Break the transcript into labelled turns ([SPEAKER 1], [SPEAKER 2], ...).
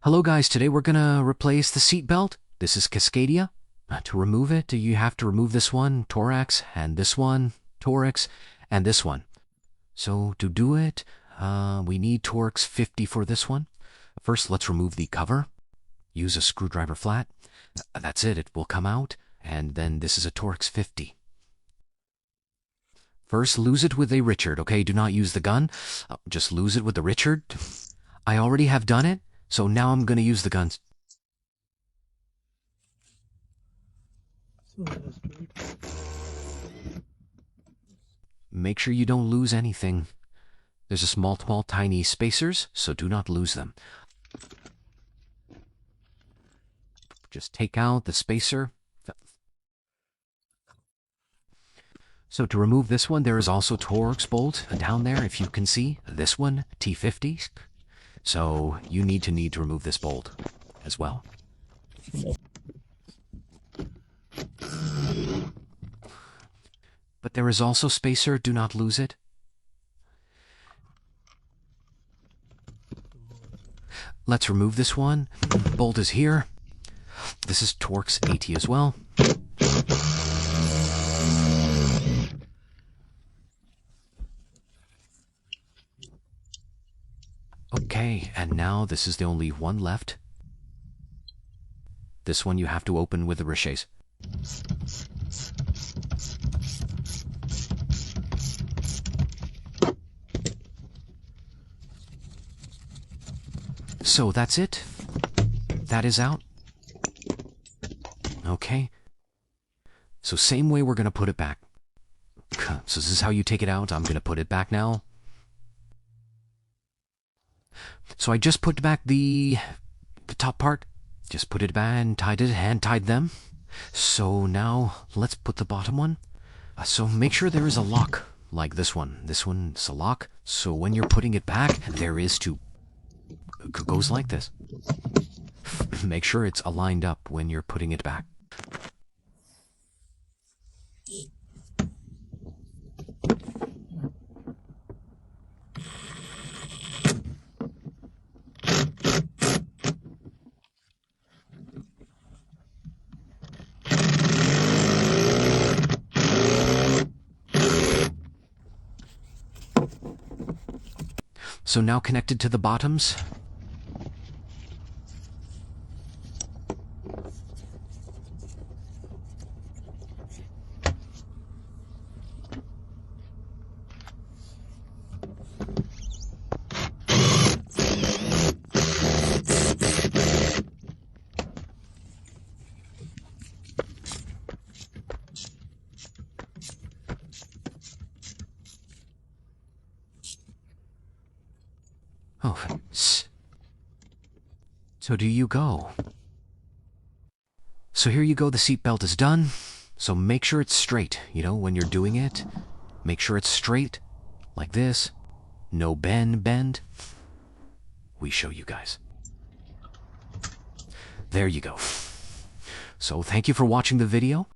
[SPEAKER 1] Hello guys, today we're gonna replace the seat belt. This is Cascadia. To remove it, you have to remove this one, thorax, and this one, thorax, and this one. So to do it, we need Torx 50 for this one. First, let's remove the cover. Use a screwdriver flat. That's it, it will come out. And then this is a Torx 50. First, lose it with a Richard, okay? Do not use the gun. Just lose it with the Richard. I already have done it. So now I'm going to use the guns. Make sure you don't lose anything. There's a small, tiny spacers, so do not lose them. Just take out the spacer. So to remove this one, there is also Torx bolt down there, if you can see. This one, T50. So you need to remove this bolt as well. But there is also spacer, do not lose it. Let's remove this one. Bolt is here. This is Torx 80 as well. Okay, and now this is the only one left. This one you have to open with the riches. So that's it. That is out. Okay. So same way we're going to put it back. So this is how you take it out. I'm going to put it back now. So I just put back the top part, just put it back and tied them. So now let's put the bottom one. So make sure there is a lock like this one. This one's a lock. So when you're putting it back, there is to, goes like this. Make sure it's aligned up when you're putting it back. So now connected to the bottoms. Oh, so do you go. So here you go, the seatbelt is done. So make sure it's straight, when you're doing it. Make sure it's straight, like this. No bend. We show you guys. There you go. So thank you for watching the video.